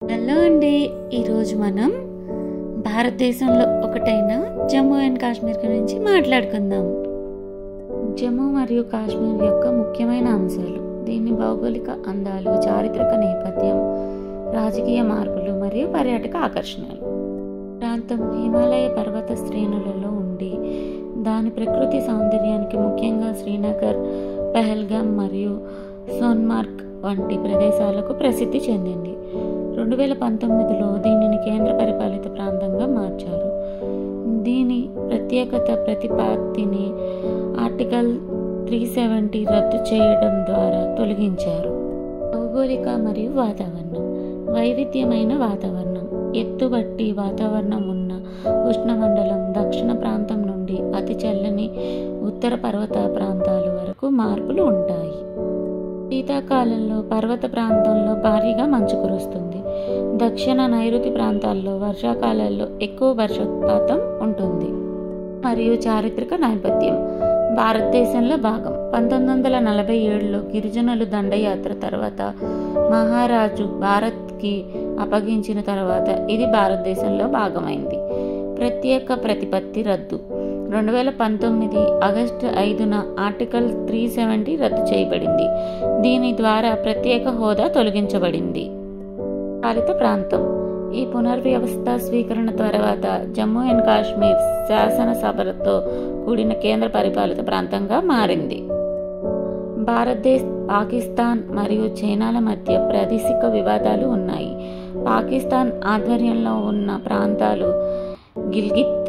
Hello అండి, ఈరోజు మనం భారతదేశంలో ఒకటైన జమ్మూ అండ్ కాశ్మీర్ గురించి మాట్లాడుకుందాం. జమ్మూ మరియు కాశ్మీర్ యొక్క ముఖ్యమైన అంశాలు, దీని భౌగోళిక అందాలు, చారిత్రక నేపథ్యం, రాజకీయ మార్పులు మరియు పర్యాటక ఆకర్షణలు. ప్రాంతం హిమాలయ పర్వత శ్రేణులలో ఉండి దాని ప్రకృతి సౌందర్యానికి ముఖ్యంగా శ్రీనగర్, పహల్గామ్ మరియు సోన్మార్గ్ వంటి ప్రదేశాలకు ప్రసిద్ధి చెందింది. 2019లో దీనిని కేంద్ర పరిపాలిత ప్రాంతంగా మార్చారు. దీని ప్రత్యేకత ప్రతిపాదిని ఆర్టికల్ 370 రద్దు చేయడం ద్వారా తొలగించారు. భౌగోళిక మరియు వాతావరణం, వైవిధ్యమైన వాతావరణం, ఎత్తుబట్టి వాతావరణం ఉన్న ఉష్ణమండలం దక్షిణ ప్రాంతం నుండి అతి చల్లని ఉత్తర పర్వత ప్రాంతాల వరకు మార్పులు ఉంటాయి. శీతాకాలంలో పర్వత ప్రాంతంలో భారీగా మంచు కురుస్తుంది. దక్షిణ నైరుతి ప్రాంతాల్లో వర్షాకాలాల్లో ఎక్కువ వర్షపాతం ఉంటుంది. మరియు చారిత్రక నేపథ్యం, భారతదేశంలో భాగం. 1947లో గిరిజనులు దండయాత్ర తర్వాత మహారాజు భారత్కి అప్పగించిన తర్వాత ఇది భారతదేశంలో భాగమైంది. ప్రత్యేక ప్రతిపత్తి రద్దు. 2019 ఆగస్టు 5న ఆర్టికల్ 370 రద్దు చేయబడింది. దీని ద్వారా ప్రత్యేక హోదా తొలగించబడింది. పాలిత ప్రాంతం, ఈ పునర్వ్యవస్థ స్వీకరణ తర్వాత జమ్మూ అండ్ కాశ్మీర్ శాసనసభలతో కూడిన కేంద్ర పరిపాలిత ప్రాంతంగా మారింది. భారతదేశ్, పాకిస్తాన్ మరియు చైనాల మధ్య ప్రాదేశిక వివాదాలు ఉన్నాయి. పాకిస్తాన్ ఆధ్వర్యంలో ఉన్న ప్రాంతాలు గిల్గిత్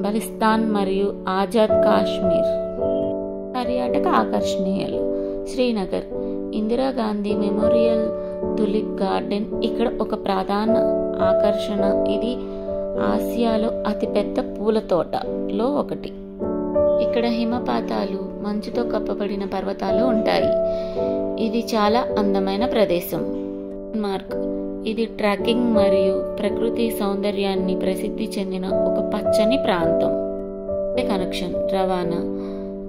బల్టిస్తాన్ మరియు ఆజాద్ కాశ్మీర్. పర్యాటక ఆకర్షణీయాలు, Srinagar, Indira Gandhi memorial, tulip garden ఇక్కడ ఒక ప్రధాన ఆకర్షణ. ఇది ఆసియాలో అతిపెద్ద పూల తోటలో ఒకటి. ఇక్కడ హిమపాతాలు, మంచుతో కప్పబడిన పర్వతాలు ఉంటాయి. ఇది చాలా అందమైన ప్రదేశం. మార్క్, ఇది ట్రెక్కింగ్ మరియు ప్రకృతి సౌందర్యాన్ని ప్రసిద్ధి చెందిన ఒక పచ్చని ప్రాంతం. కనెక్షన్, రవాణా,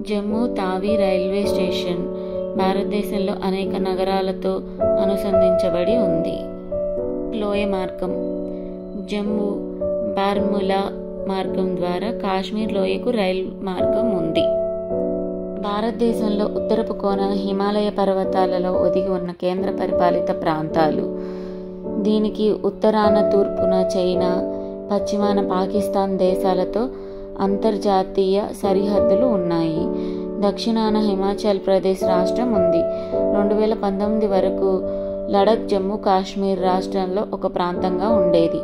జమ్మూ తావి రైల్వే స్టేషన్ భారతదేశంలో అనేక నగరాలతో అనుసంధించబడి ఉంది. లోయ మార్గం, జమ్మూ బార్ములా మార్గం ద్వారా కాశ్మీర్ లోయకు రైలు మార్గం ఉంది. భారతదేశంలో ఉత్తరపు కోన హిమాలయ పర్వతాలలో ఒదిగి ఉన్న కేంద్ర పరిపాలిత ప్రాంతాలు. దీనికి ఉత్తరాన తూర్పున చైనా, పశ్చిమాన పాకిస్తాన్ దేశాలతో అంతర్జాతీయ సరిహద్దులు ఉన్నాయి. దక్షిణాన హిమాచల్ ప్రదేశ్ రాష్ట్రం ఉంది. 2019 వరకు లడఖ్ జమ్మూ కాశ్మీర్ రాష్ట్రంలో ఒక ప్రాంతంగా ఉండేది.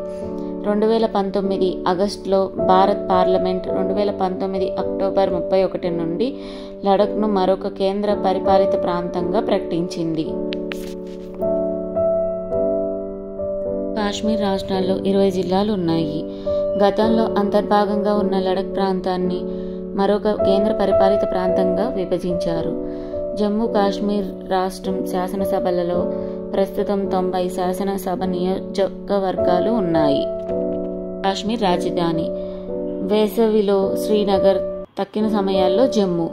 2019 ఆగస్టులో భారత్ పార్లమెంట్ 2019 అక్టోబర్ 31 నుండి లడఖ్ను మరొక కేంద్ర పరిపాలిత ప్రాంతంగా ప్రకటించింది. కాశ్మీర్ రాష్ట్రాల్లో 20 జిల్లాలు ఉన్నాయి. గతంలో అంతర్భాగంగా ఉన్న లడఖ్ ప్రాంతాన్ని మరొక కేంద్ర పరిపాలిత ప్రాంతంగా విభజించారు. జమ్మూ కాశ్మీర్ రాష్ట్రం శాసనసభలలో ప్రస్తుతం 90 శాసనసభ నియోజకవర్గాలు ఉన్నాయి. కాశ్మీర్ రాజధాని, వేసవిలో శ్రీనగర్, తక్కిన సమయాల్లో జమ్మూ.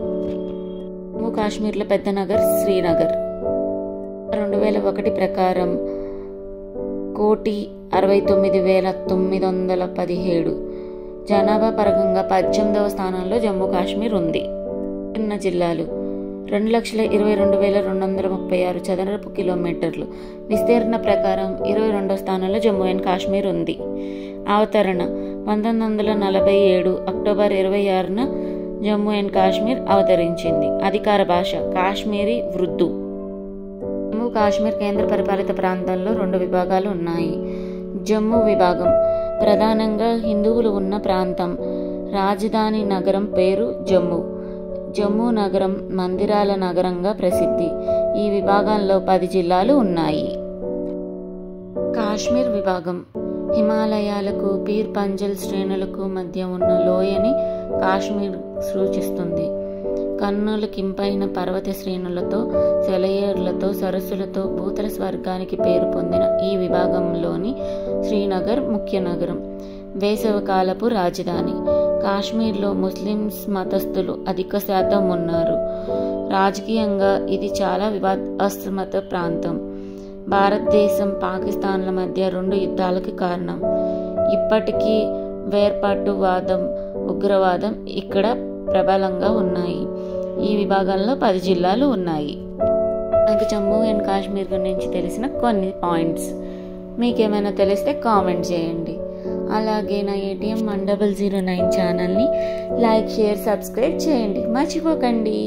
జమ్మూ కాశ్మీర్లో పెద్ద నగర్ శ్రీనగర్. 2001 ప్రకారం 1,69,917 జనాభా పరంగా 18వ స్థానంలో జమ్మూ కాశ్మీర్ ఉంది. చిన్న జిల్లాలు, 2,22,236 చదరపు కిలోమీటర్లు. విస్తీర్ణ ప్రకారం 22వ స్థానంలో జమ్మూ అండ్ కాశ్మీర్ ఉంది. అవతరణ, 1947 అక్టోబర్ 26న జమ్మూ అండ్ కాశ్మీర్ అవతరించింది. అధికార భాష కాశ్మీరీ ఉర్దూ. జమ్మూ కాశ్మీర్ కేంద్ర పరిపాలిత ప్రాంతంలో 2 విభాగాలు ఉన్నాయి. జమ్మూ విభాగం ప్రధానంగా హిందువులు ఉన్న ప్రాంతం. రాజధాని నగరం పేరు జమ్మూ. జమ్మూ నగరం మందిరాల నగరంగా ప్రసిద్ధి. ఈ విభాగంలో 10 జిల్లాలు ఉన్నాయి. కాశ్మీర్ విభాగం హిమాలయాలకు, పీర్ పంజల్ శ్రేణులకు మధ్య ఉన్న లోయని కాశ్మీర్ సూచిస్తుంది. కన్నుల కింపైన పర్వత శ్రేణులతో, సెలయేర్లతో, సరస్సులతో భూతల స్వర్గానికి పేరు పొందిన ఈ విభాగంలోని శ్రీనగర్ ముఖ్య నగరం. వేసవికాలపు రాజధాని. కాశ్మీర్లో ముస్లిమ్స్ మతస్థులు అధిక శాతం ఉన్నారు. రాజకీయంగా ఇది చాలా వివాదాస్పద ప్రాంతం. భారతదేశం పాకిస్తాన్ల మధ్య 2 యుద్ధాలకు కారణం. ఇప్పటికీ వేర్పాటువాదం, ఉగ్రవాదం ఇక్కడ ప్రబలంగా ఉన్నాయి. ఈ విభాగంలో 10 జిల్లాలు ఉన్నాయి. నాకు జమ్మూ అండ్ కాశ్మీర్ గురించి తెలిసిన కొన్ని పాయింట్స్. మీకేమైనా తెలిస్తే కామెంట్ చేయండి. అలాగే నా ATM 1009 ఛానల్ని లైక్, షేర్, సబ్స్క్రైబ్ చేయండి, మర్చిపోకండి.